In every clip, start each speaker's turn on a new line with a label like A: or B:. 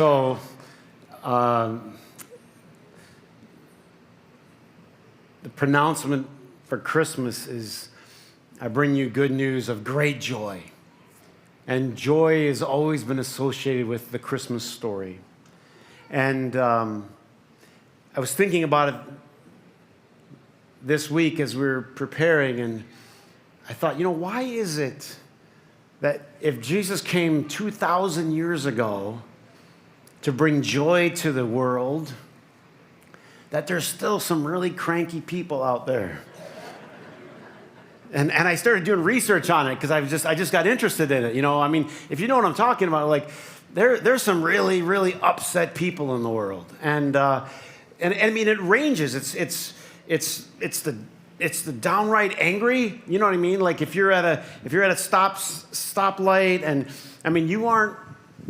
A: So, the pronouncement for Christmas is, I bring you good news of great joy. And joy has always been associated with the Christmas story. And I was thinking about it this week as we were preparing, and I thought, why is it that if Jesus came 2,000 years ago to bring joy to the world, that there's still some really cranky people out there? And I started doing research on it because I just got interested in it. If you know what I'm talking about, like there's some really, really upset people in the world, and it ranges. It's the downright angry. You know what I mean? Like if you're at a stoplight, and you aren't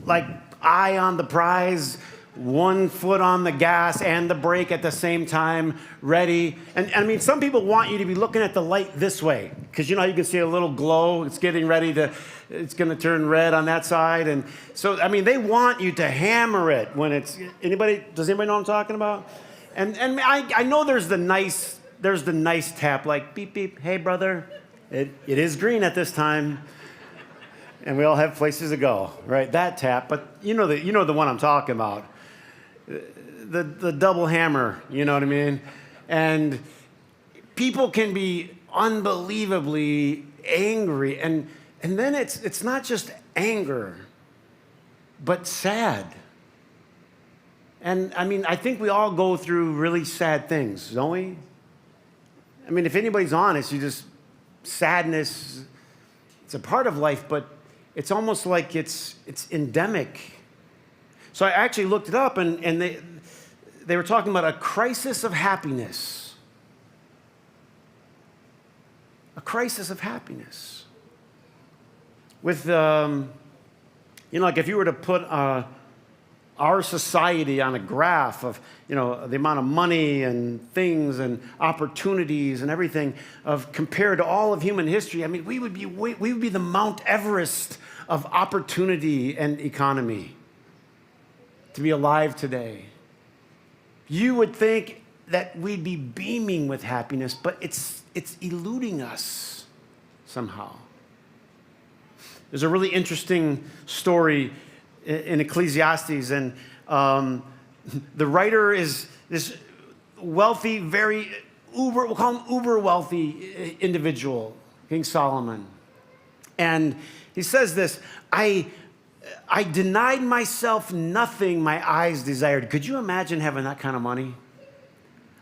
A: like eye on the prize, 1 foot on the gas and the brake at the same time, ready. And some people want you to be looking at the light this way, because you can see a little glow. It's getting ready it's going to turn red on that side. And so, they want you to hammer it when does anybody know what I'm talking about? And I know there's the nice tap, like beep, beep, hey brother, it is green at this time. And we all have places to go, right? That tap, but you know the one I'm talking about. The double hammer, you know what I mean? And people can be unbelievably angry, and then it's not just anger, but sad. And I think we all go through really sad things, don't we? If anybody's honest, sadness, it's a part of life, but it's almost like it's endemic. So I actually looked it up, and they were talking about a crisis of happiness. A crisis of happiness. With, like if you were to put our society on a graph of, the amount of money and things and opportunities and everything compared to all of human history, we would be the Mount Everest of opportunity and economy. To be alive today, you would think that we'd be beaming with happiness, but it's eluding us somehow. There's a really interesting story in Ecclesiastes, and the writer is this wealthy, we'll call him uber wealthy individual, King Solomon. And he says this, I denied myself nothing my eyes desired. Could you imagine having that kind of money?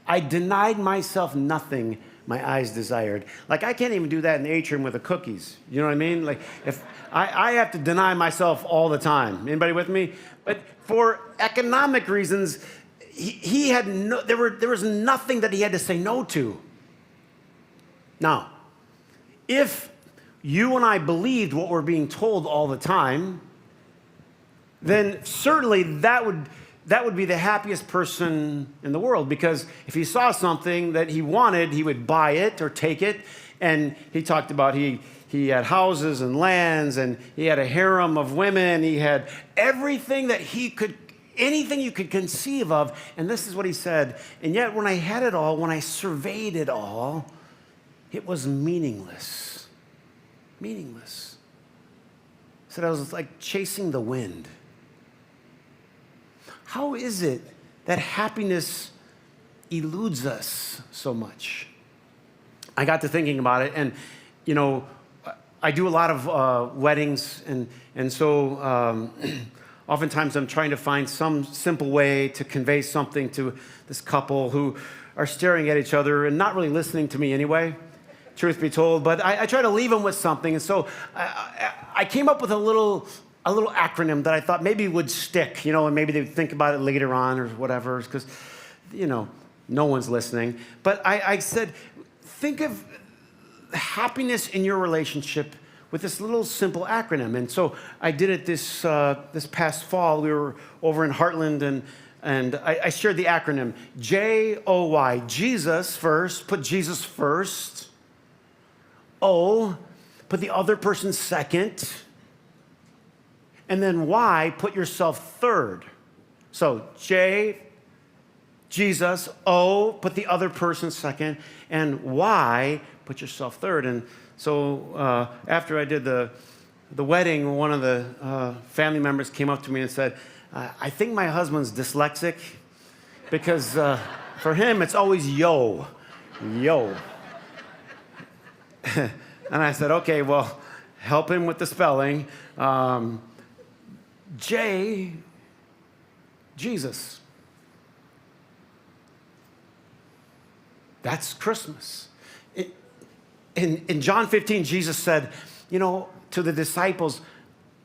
A: I denied myself nothing my eyes desired. Like, I can't even do that in the atrium with the cookies. You know what I mean? Like, if I have to deny myself all the time. Anybody with me? But for economic reasons, he had there was nothing that he had to say no to. Now, if you and I believed what we're being told all the time, then certainly that would be the happiest person in the world, because if he saw something that he wanted, he would buy it or take it. And he talked about he had houses and lands, and he had a harem of women. He had everything that anything you could conceive of. And this is what he said, and yet when I had it all, when I surveyed it all, it was meaningless. Meaningless. He said I was like chasing the wind. How is it that happiness eludes us so much? I got to thinking about it, and I do a lot of weddings, and so oftentimes I'm trying to find some simple way to convey something to this couple who are staring at each other and not really listening to me anyway, truth be told, but I try to leave them with something. And so I came up with a little acronym that I thought maybe would stick, and maybe they'd think about it later on or whatever, because, no one's listening. But I said, think of happiness in your relationship with this little simple acronym. And so I did it this past fall. We were over in Heartland, and I shared the acronym, JOY, Jesus first, put Jesus first. O, put the other person second. And then Y, put yourself third. So J, Jesus, O, put the other person second, and Y, put yourself third. And so after I did the wedding, one of the family members came up to me and said, I think my husband's dyslexic because for him it's always yo, yo. And I said, okay, well, help him with the spelling. J, Jesus. That's Christmas. In John 15, Jesus said, to the disciples,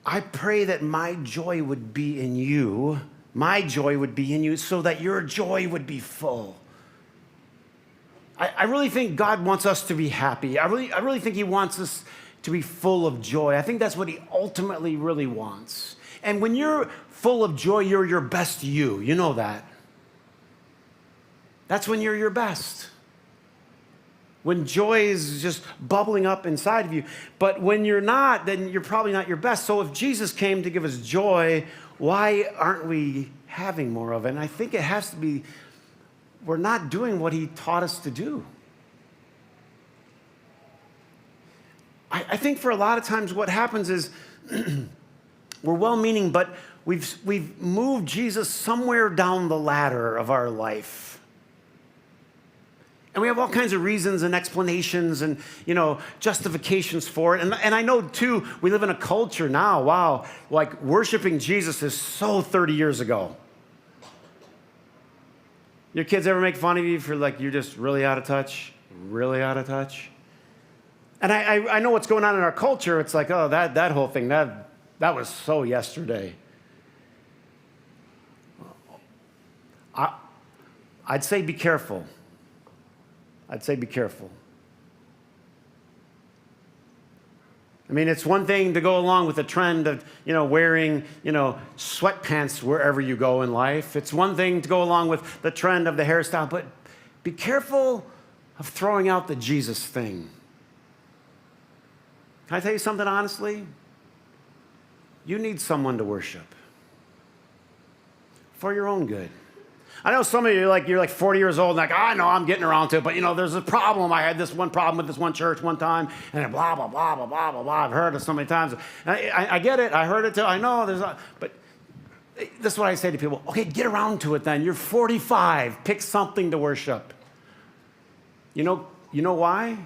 A: I pray that my joy would be in you, so that your joy would be full. I really think God wants us to be happy. I really think he wants us to be full of joy. I think that's what he ultimately really wants. And when you're full of joy, you're your best you. You know that. That's when you're your best. When joy is just bubbling up inside of you. But when you're not, then you're probably not your best. So if Jesus came to give us joy, why aren't we having more of it? And I think it has to be, we're not doing what he taught us to do. I think for a lot of times what happens is we're well-meaning, but we've moved Jesus somewhere down the ladder of our life. And we have all kinds of reasons and explanations and, justifications for it. And I know, too, we live in a culture now, wow, like worshiping Jesus is so 30 years ago. Your kids ever make fun of you for you're just really out of touch? Really out of touch? And I know what's going on in our culture. It's like, oh, that whole thing, that was so yesterday. I'd say be careful. I'd say be careful. I mean, it's one thing to go along with the trend of, wearing, sweatpants wherever you go in life. It's one thing to go along with the trend of the hairstyle, but be careful of throwing out the Jesus thing. Can I tell you something honestly? You need someone to worship for your own good. I know some of you, you're 40 years old, and I know I'm getting around to it, but, there's a problem. I had this one problem with this one church one time, and blah, blah, blah, blah, blah, blah, blah. I've heard it so many times. I get it. I heard it, too. I know but this is what I say to people. Okay, get around to it then. You're 45. Pick something to worship. You know why?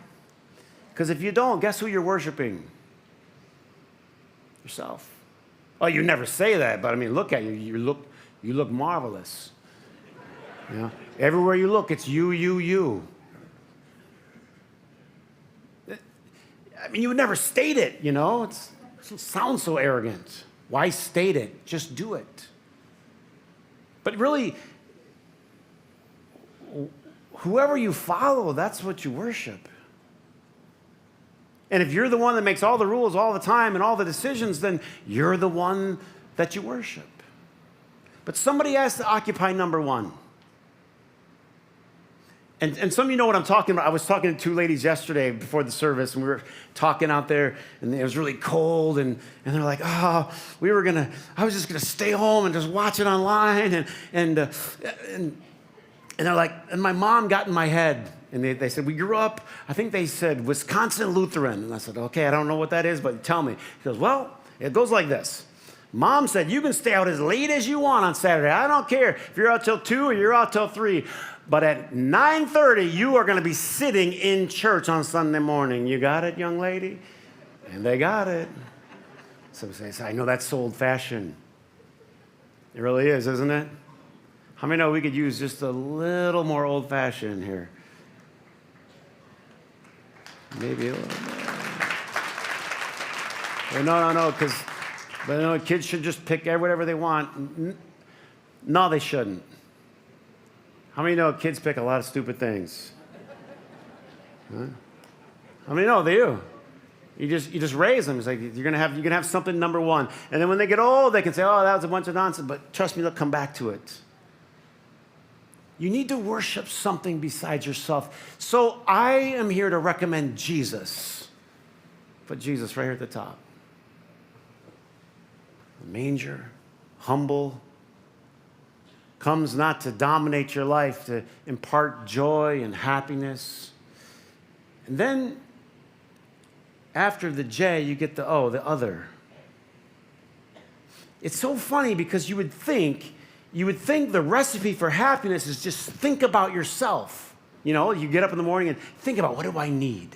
A: Because if you don't, guess who you're worshiping? Yourself. Oh, you never say that, but, look at you. You look marvelous. Everywhere you look, it's you. You would never state it, it sounds so arrogant. Why state it? Just do it. But really, whoever you follow, that's what you worship. And if you're the one that makes all the rules all the time and all the decisions, then you're the one that you worship. But somebody has to occupy number one. And some of you know what I'm talking about. I was talking to two ladies yesterday before the service, and we were talking out there, and it was really cold, and they're like, I was just going to stay home and just watch it online, and they're like, and my mom got in my head, and they said, we grew up, I think they said Wisconsin Lutheran, and I said, okay, I don't know what that is, but tell me. He goes, well, it goes like this. Mom said, you can stay out as late as you want on Saturday. I don't care if you're out till 2 or you're out till 3. But at 9:30, you are going to be sitting in church on Sunday morning. You got it, young lady? And they got it. So they say, I know that's so old-fashioned. It really is, isn't it? How many know we could use just a little more old-fashioned here? Maybe a little bit. No, because kids should just pick whatever they want. No, they shouldn't. How many know kids pick a lot of stupid things? Huh? How many know they do? You just raise them. It's like you're gonna have something number one, and then when they get old, they can say, "Oh, that was a bunch of nonsense." But trust me, they'll come back to it. You need to worship something besides yourself. So I am here to recommend Jesus. Put Jesus right here at the top. The manger, humble, comes not to dominate your life, to impart joy and happiness. And then after the J, you get the O, the other. It's so funny because you would think the recipe for happiness is just think about yourself. You know, you get up in the morning and think about, what do I need?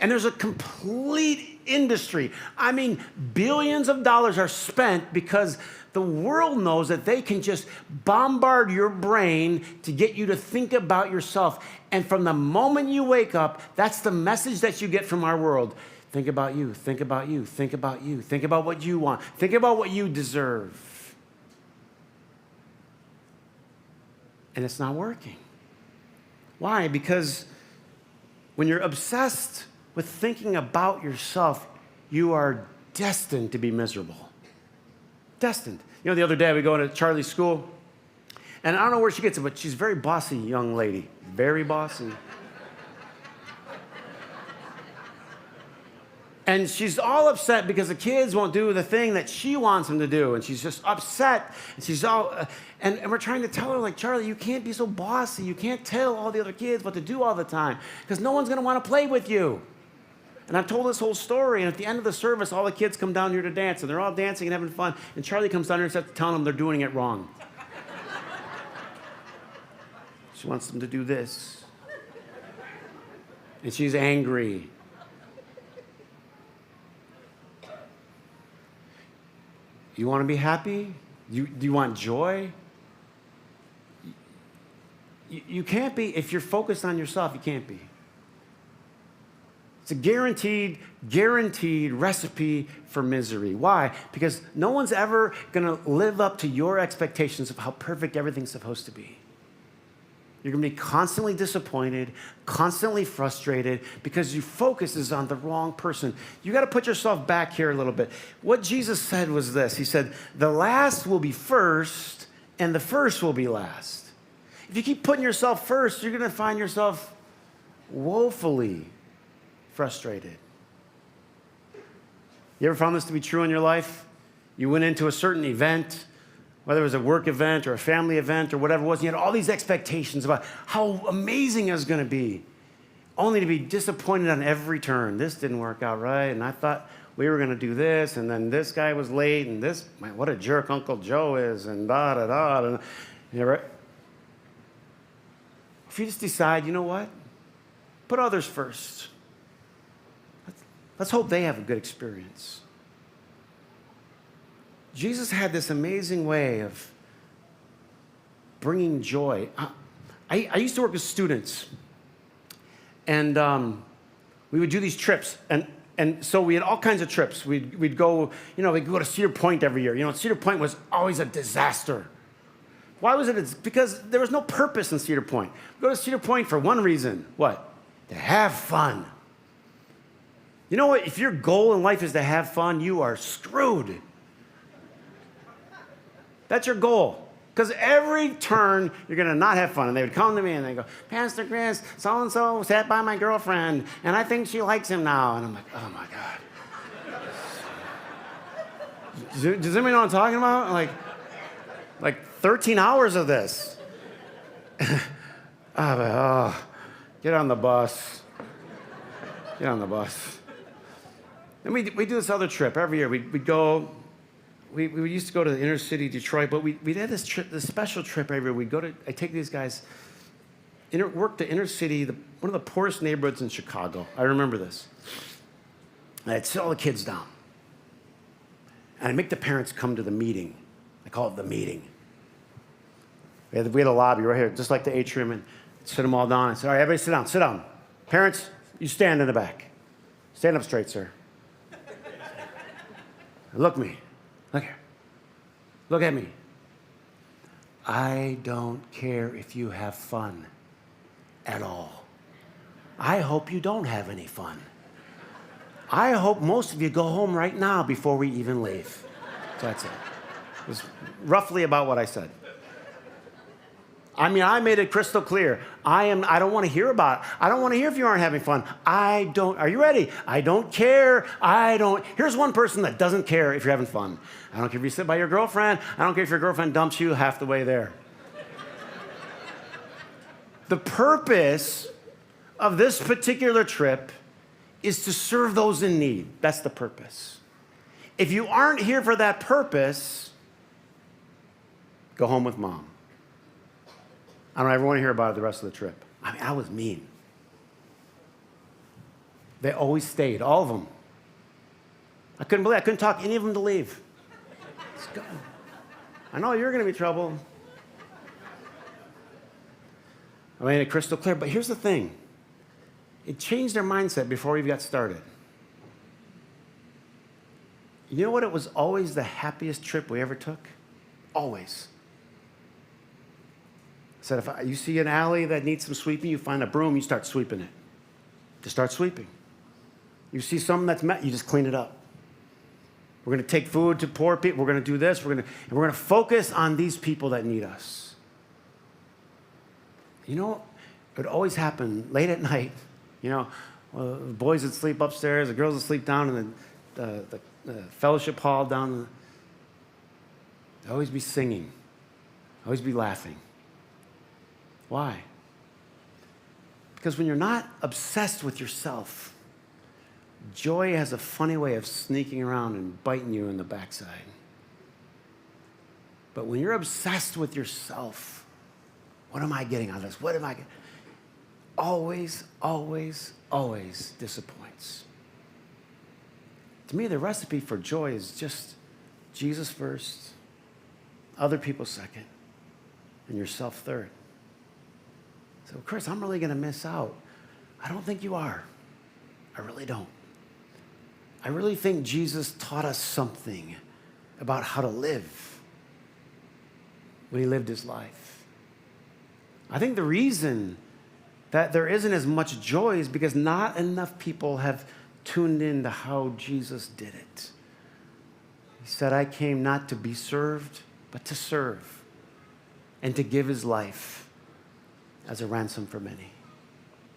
A: And there's a complete industry. I mean, billions of dollars are spent because the world knows that they can just bombard your brain to get you to think about yourself. And from the moment you wake up, that's the message that you get from our world. Think about you, think about you, think about you, think about what you want, think about what you deserve. And it's not working. Why? Because when you're obsessed with thinking about yourself, you are destined to be miserable. Destined. You know, the other day we go into Charlie's school, and I don't know where she gets it, but she's a very bossy young lady. Very bossy. And she's all upset because the kids won't do the thing that she wants them to do. And she's just upset. And she's all, and we're trying to tell her, like, Charlie, you can't be so bossy. You can't tell all the other kids what to do all the time because no one's going to want to play with you. And I've told this whole story. And at the end of the service, all the kids come down here to dance. And they're all dancing and having fun. And Charlie comes down here and starts telling them they're doing it wrong. She wants them to do this. And she's angry. You want to be happy? Do you want joy? You can't be, if you're focused on yourself, you can't be. It's a guaranteed recipe for misery. Why? Because no one's ever going to live up to your expectations of how perfect everything's supposed to be. You're going to be constantly disappointed, constantly frustrated, because your focus is on the wrong person. You got to put yourself back here a little bit. What Jesus said was this. He said, the last will be first, and the first will be last. If you keep putting yourself first, you're going to find yourself woefully frustrated. You ever found this to be true in your life? You went into a certain event, whether it was a work event or a family event or whatever it was, and you had all these expectations about how amazing it was going to be, only to be disappointed on every turn. This didn't work out right, and I thought we were going to do this, and then this guy was late, and this, man, what a jerk Uncle Joe is, and da-da-da. And, you know, right? If you just decide, you know what? Put others first. Let's hope they have a good experience. Jesus had this amazing way of bringing joy. I used to work with students, and we would do these trips, and so we had all kinds of trips. We'd go, we'd go to Cedar Point every year. Cedar Point was always a disaster. Why was it? It's because there was no purpose in Cedar Point. We go to Cedar Point for one reason. What? To have fun. You know what? If your goal in life is to have fun, you are screwed. That's your goal. Because every turn, you're going to not have fun. And they would come to me and they go, Pastor Chris, so-and-so sat by my girlfriend, and I think she likes him now. And I'm like, oh, my God. Does anybody know what I'm talking about? Like 13 hours of this. Get on the bus. Get on the bus. And we do this other trip every year. We'd go. We used to go to the inner city, Detroit, but we'd have this special trip every year. I take these guys, work the inner city, one of the poorest neighborhoods in Chicago. I remember this. And I'd sit all the kids down. And I'd make the parents come to the meeting. I call it the meeting. We had a lobby right here, just like the atrium, and sit them all down. I said, all right, everybody sit down, sit down. Parents, you stand in the back. Stand up straight, sir. Look at me. Look here. Look at me. I don't care if you have fun at all. I hope you don't have any fun. I hope most of you go home right now before we even leave. So that's it. It was roughly about what I said. I mean, I made it crystal clear. I don't want to hear about it. I don't want to hear if you aren't having fun. Are you ready? I don't care. Here's one person that doesn't care if you're having fun. I don't care if you sit by your girlfriend. I don't care if your girlfriend dumps you half the way there. The purpose of this particular trip is to serve those in need. That's the purpose. If you aren't here for that purpose, go home with mom. I don't ever want to hear about it the rest of the trip. I mean, I was mean. They always stayed, all of them. I couldn't talk any of them to leave. Let's go. I know you're going to be trouble. I made it crystal clear, but here's the thing. It changed their mindset before we got started. You know what? It was always the happiest trip we ever took? Always. I said, if you see an alley that needs some sweeping, you find a broom, you start sweeping it. Just start sweeping. You see something that's met, you just clean it up. We're going to take food to poor people. We're going to do this. We're going to focus on these people that need us. You know, it would always happen late at night. You know, the boys would sleep upstairs, the girls would sleep down in the fellowship hall down. They'd always be singing, always be laughing. Why? Because when you're not obsessed with yourself, joy has a funny way of sneaking around and biting you in the backside. But when you're obsessed with yourself, what am I getting out of this? What am I getting? Always, always, always disappoints. To me, the recipe for joy is just Jesus first, other people second, and yourself third. So, Chris, I'm really going to miss out. I don't think you are. I really don't. I really think Jesus taught us something about how to live when he lived his life. I think the reason that there isn't as much joy is because not enough people have tuned into how Jesus did it. He said, I came not to be served, but to serve and to give his life as a ransom for many.